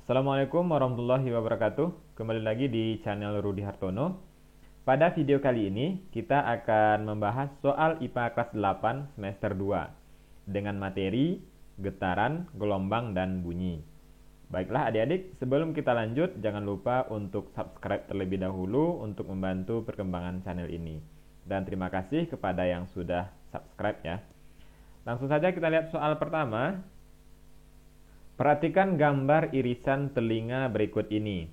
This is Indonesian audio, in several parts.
Assalamualaikum warahmatullahi wabarakatuh. Kembali lagi di channel Rudi Hartono. Pada video kali ini kita akan membahas soal IPA kelas 8 semester 2 dengan materi getaran, gelombang, dan bunyi. Baiklah adik-adik, sebelum kita lanjut jangan lupa untuk subscribe terlebih dahulu untuk membantu perkembangan channel ini. Dan terima kasih kepada yang sudah subscribe ya. Langsung saja kita lihat soal pertama. Perhatikan gambar irisan telinga berikut ini.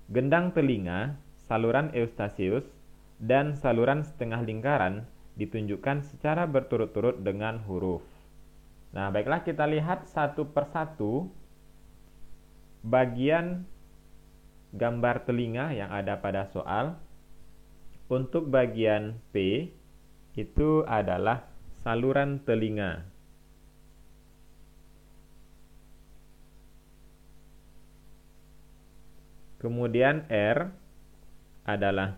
Gendang telinga, saluran eustachius, dan saluran setengah lingkaran ditunjukkan secara berturut-turut dengan huruf. Nah, baiklah kita lihat satu persatu bagian gambar telinga yang ada pada soal. Untuk bagian P, itu adalah saluran telinga. Kemudian R adalah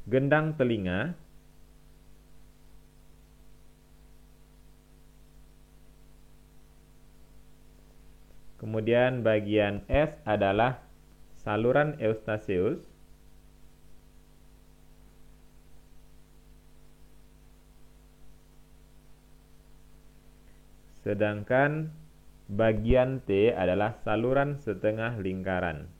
gendang telinga. Kemudian bagian S adalah saluran eustachius. Sedangkan bagian T adalah saluran setengah lingkaran.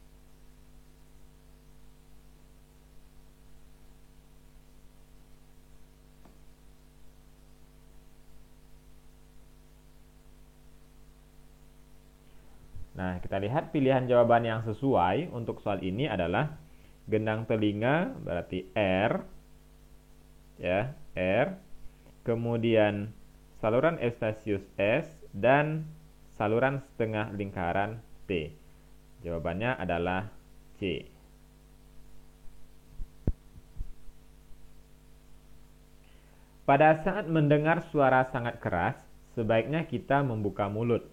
Nah, kita lihat pilihan jawaban yang sesuai untuk soal ini adalah gendang telinga berarti R, ya, R. Kemudian saluran eustachius S dan saluran setengah lingkaran T. Jawabannya adalah C. Pada saat mendengar suara sangat keras, sebaiknya kita membuka mulut.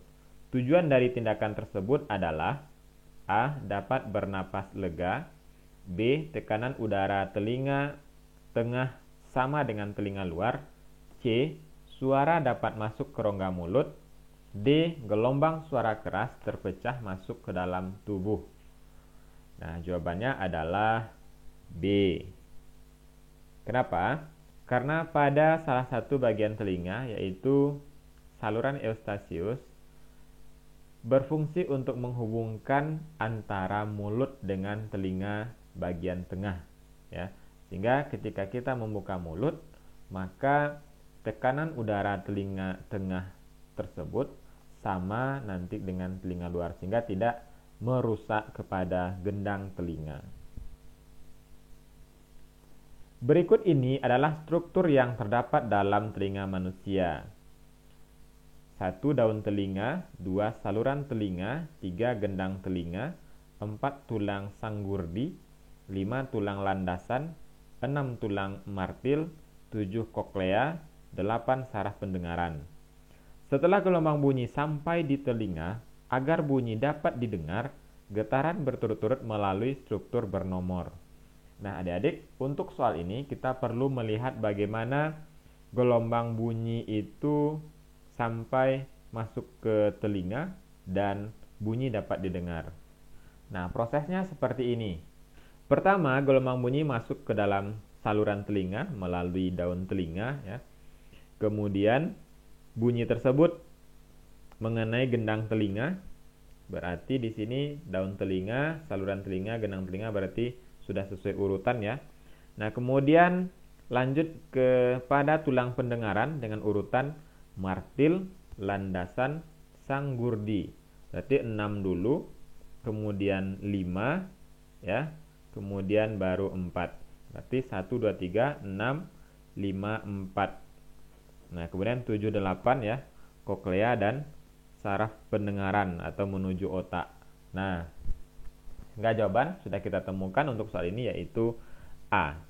Tujuan dari tindakan tersebut adalah A. Dapat bernapas lega, B. Tekanan udara telinga tengah sama dengan telinga luar, C. Suara dapat masuk ke rongga mulut, D. Gelombang suara keras terpecah masuk ke dalam tubuh. Nah, jawabannya adalah B. Kenapa? Karena pada salah satu bagian telinga, yaitu saluran eustachius, berfungsi untuk menghubungkan antara mulut dengan telinga bagian tengah, ya. Sehingga ketika kita membuka mulut, maka tekanan udara telinga tengah tersebut sama nanti dengan telinga luar, sehingga tidak merusak kepada gendang telinga. Berikut ini adalah struktur yang terdapat dalam telinga manusia. 1 daun telinga, 2 saluran telinga, 3 gendang telinga, 4 tulang sanggurdi, 5 tulang landasan, 6 tulang martil, 7 koklea, 8 saraf pendengaran. Setelah gelombang bunyi sampai di telinga, agar bunyi dapat didengar, getaran berturut-turut melalui struktur bernomor. Nah, adik-adik, untuk soal ini kita perlu melihat bagaimana gelombang bunyi itu sampai masuk ke telinga dan bunyi dapat didengar. Nah, prosesnya seperti ini. Pertama, gelombang bunyi masuk ke dalam saluran telinga melalui daun telinga, ya. Kemudian bunyi tersebut mengenai gendang telinga. Berarti di sini daun telinga, saluran telinga, gendang telinga berarti sudah sesuai urutan ya. Nah, kemudian lanjut kepada tulang pendengaran dengan urutan martil, landasan, sanggurdi. Berarti 6 dulu, kemudian 5 ya, kemudian baru 4. Berarti 1 2 3 6 5 4. Nah, kemudian 7 8 ya, koklea dan saraf pendengaran atau menuju otak. Nah, sehingga jawaban sudah kita temukan untuk soal ini yaitu A.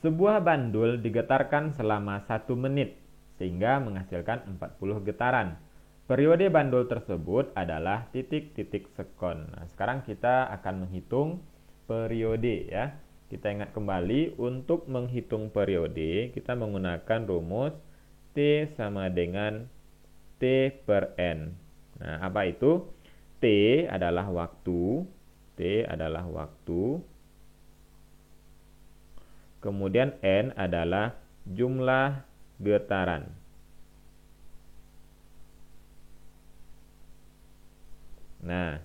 Sebuah bandul digetarkan selama 1 menit sehingga menghasilkan 40 getaran. Periode bandul tersebut adalah titik-titik sekon. Nah, sekarang kita akan menghitung periode ya. Kita ingat kembali, untuk menghitung periode kita menggunakan rumus T sama dengan T per N. Nah, apa itu? T adalah waktu. T adalah waktu. Kemudian N adalah jumlah getaran. Nah,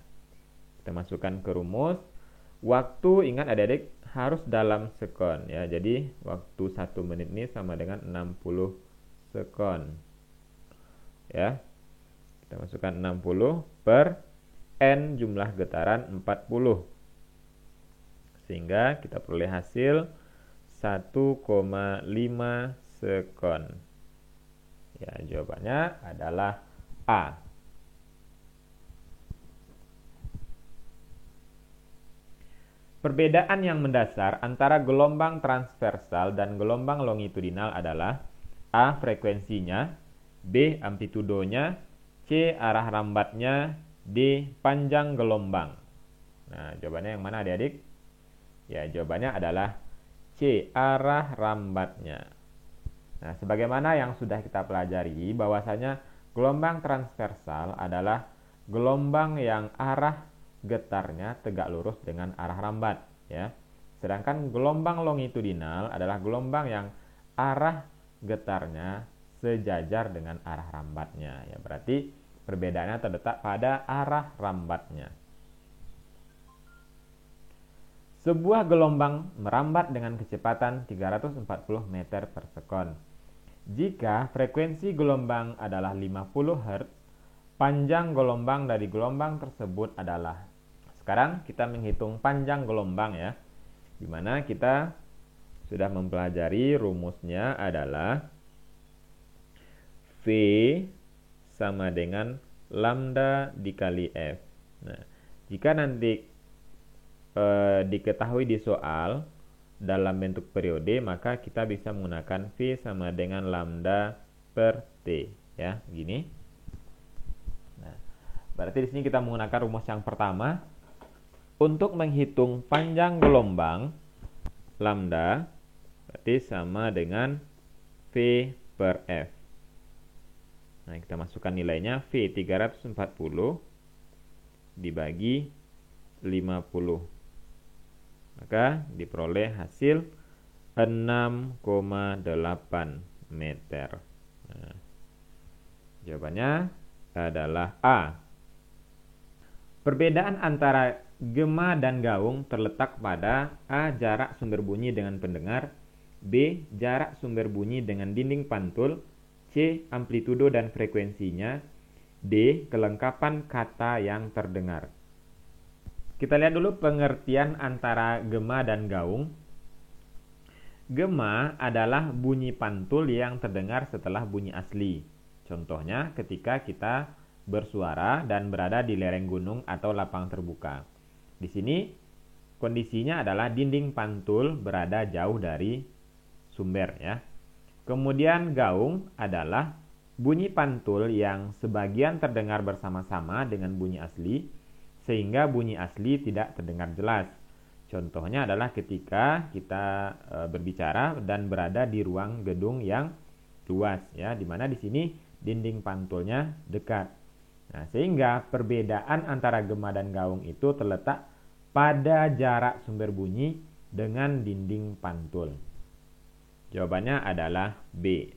kita masukkan ke rumus. Waktu, ingat adik-adik, harus dalam sekon ya. Jadi waktu 1 menit ini sama dengan 60 sekon. Ya. Kita masukkan 60 per N jumlah getaran 40. Sehingga kita peroleh hasil 1,5 sekon. Ya, jawabannya adalah A. Perbedaan yang mendasar antara gelombang transversal dan gelombang longitudinal adalah A. Frekuensinya, B. Amplitudonya, C. Arah rambatnya, D. Panjang gelombang. Nah, jawabannya yang mana adik-adik? Ya, jawabannya adalah C. Arah rambatnya. Nah, sebagaimana yang sudah kita pelajari, bahwasanya gelombang transversal adalah gelombang yang arah getarnya tegak lurus dengan arah rambat, ya. Sedangkan gelombang longitudinal adalah gelombang yang arah getarnya sejajar dengan arah rambatnya, ya. Berarti perbedaannya terletak pada arah rambatnya. Sebuah gelombang merambat dengan kecepatan 340 meter per sekon. Jika frekuensi gelombang adalah 50 Hz, panjang gelombang dari gelombang tersebut adalah. Sekarang kita menghitung panjang gelombang ya. Di mana kita sudah mempelajari rumusnya adalah V sama dengan lambda dikali F. Nah, jika nanti diketahui di soal dalam bentuk periode, maka kita bisa menggunakan V sama dengan lambda per T ya, begini. Nah, berarti di sini kita menggunakan rumus yang pertama untuk menghitung panjang gelombang, lambda berarti sama dengan V per F. Nah, kita masukkan nilainya V 340 dibagi 50. Maka diperoleh hasil 6,8 meter. Nah, jawabannya adalah A. Perbedaan antara gema dan gaung terletak pada A. Jarak sumber bunyi dengan pendengar, B. Jarak sumber bunyi dengan dinding pantul, C. Amplitudo dan frekuensinya, D. Kelengkapan kata yang terdengar. Kita lihat dulu pengertian antara gema dan gaung. Gema adalah bunyi pantul yang terdengar setelah bunyi asli. Contohnya ketika kita bersuara dan berada di lereng gunung atau lapang terbuka. Di sini kondisinya adalah dinding pantul berada jauh dari sumber ya. Kemudian gaung adalah bunyi pantul yang sebagian terdengar bersama-sama dengan bunyi asli, sehingga bunyi asli tidak terdengar jelas. Contohnya adalah ketika kita berbicara dan berada di ruang gedung yang luas ya, di mana di sini dinding pantulnya dekat. Nah, sehingga perbedaan antara gema dan gaung itu terletak pada jarak sumber bunyi dengan dinding pantul. Jawabannya adalah B.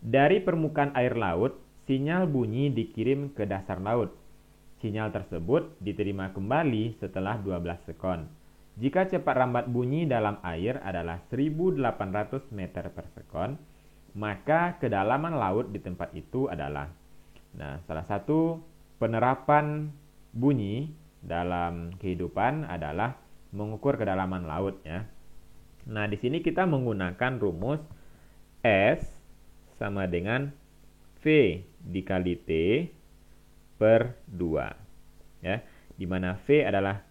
Dari permukaan air laut, sinyal bunyi dikirim ke dasar laut. Sinyal tersebut diterima kembali setelah 12 sekon. Jika cepat rambat bunyi dalam air adalah 1800 meter per sekon, maka kedalaman laut di tempat itu adalah. Nah, salah satu penerapan bunyi dalam kehidupan adalah mengukur kedalaman laut ya. Nah, di sini kita menggunakan rumus S sama dengan V dikali T per 2 ya, di mana V adalah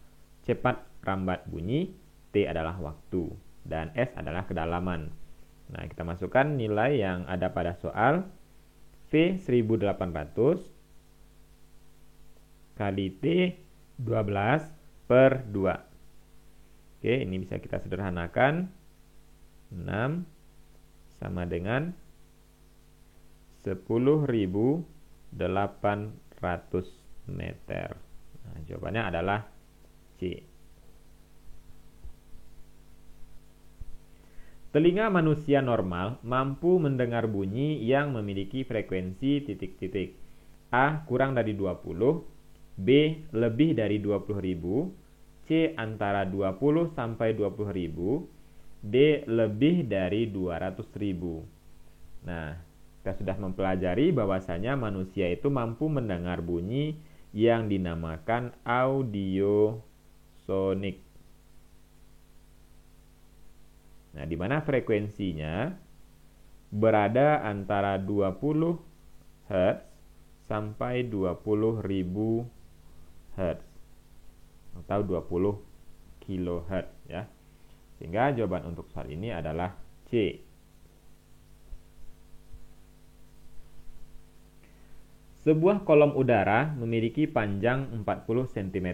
cepat rambat bunyi, T adalah waktu, dan S adalah kedalaman. Nah, kita masukkan nilai yang ada pada soal. V 1800 kali T 12 per 2. Oke, ini bisa kita sederhanakan. 6 sama dengan 10.800 meter. Nah, jawabannya adalah C. Telinga manusia normal mampu mendengar bunyi yang memiliki frekuensi titik-titik. A. Kurang dari 20, B. Lebih dari 20.000, C. Antara 20 sampai 20.000, D. Lebih dari 200.000. Nah, kita sudah mempelajari bahwasanya manusia itu mampu mendengar bunyi yang dinamakan audiosonik. Nah, di mana frekuensinya berada antara 20 Hz sampai 20.000 Hz atau 20 kHz ya. Sehingga jawaban untuk soal ini adalah C. Sebuah kolom udara memiliki panjang 40 cm.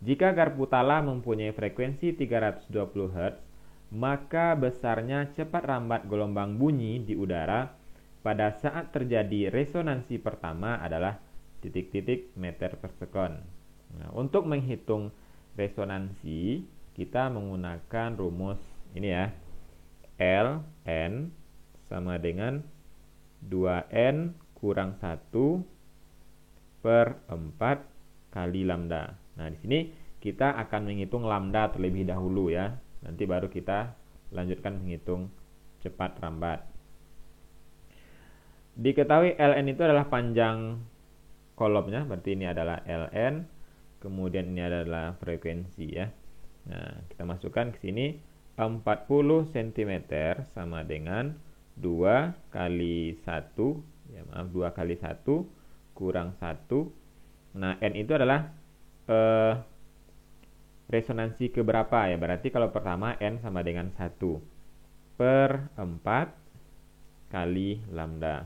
Jika garpu tala mempunyai frekuensi 320 Hz, maka besarnya cepat rambat gelombang bunyi di udara pada saat terjadi resonansi pertama adalah titik-titik meter per sekon. Nah, untuk menghitung resonansi, kita menggunakan rumus ini ya. Ln sama dengan 2N kurang 1 per 4 kali lambda. Nah, di sini kita akan menghitung lambda terlebih dahulu ya. Nanti baru kita lanjutkan menghitung cepat rambat. Diketahui Ln itu adalah panjang kolomnya, berarti ini adalah Ln. Kemudian ini adalah frekuensi ya. Nah, kita masukkan ke sini 40 cm sama dengan 2 kali 1, ya maaf 2 kali 1 kurang 1. Nah, N itu adalah resonansi keberapa ya? Berarti kalau pertama N sama dengan 1 per 4 kali lambda.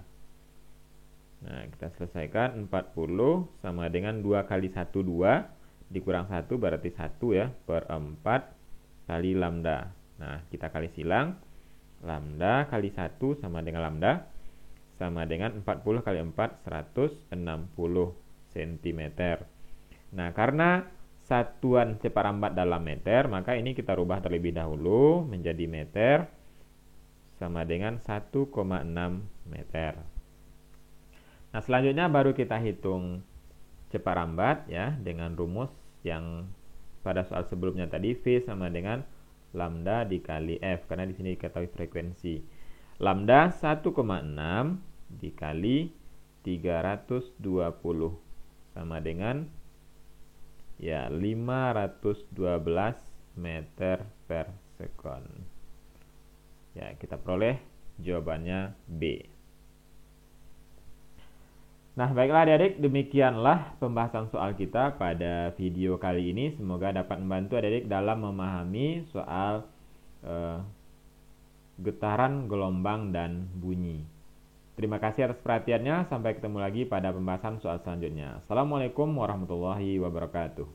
Nah, kita selesaikan 40 sama dengan 2 kali 1 2 dikurang 1 berarti 1 ya per 4 kali lambda. Nah, kita kali silang. Lambda kali 1 sama dengan lambda sama dengan 40 kali 4 160 cm. Nah, karena satuan cepat rambat dalam meter, maka ini kita rubah terlebih dahulu menjadi meter sama dengan 1,6 meter. Nah, selanjutnya baru kita hitung cepat rambat ya dengan rumus yang pada soal sebelumnya tadi, V sama dengan lambda dikali F, karena di sini diketahui frekuensi. Lambda 1,6 dikali 320 sama dengan ya 512 meter per sekon. Ya, kita peroleh jawabannya B. Nah, baiklah adik-adik, demikianlah pembahasan soal kita pada video kali ini. Semoga dapat membantu adik-adik dalam memahami soal getaran, gelombang, dan bunyi. Terima kasih atas perhatiannya. Sampai ketemu lagi pada pembahasan soal selanjutnya. Assalamualaikum warahmatullahi wabarakatuh.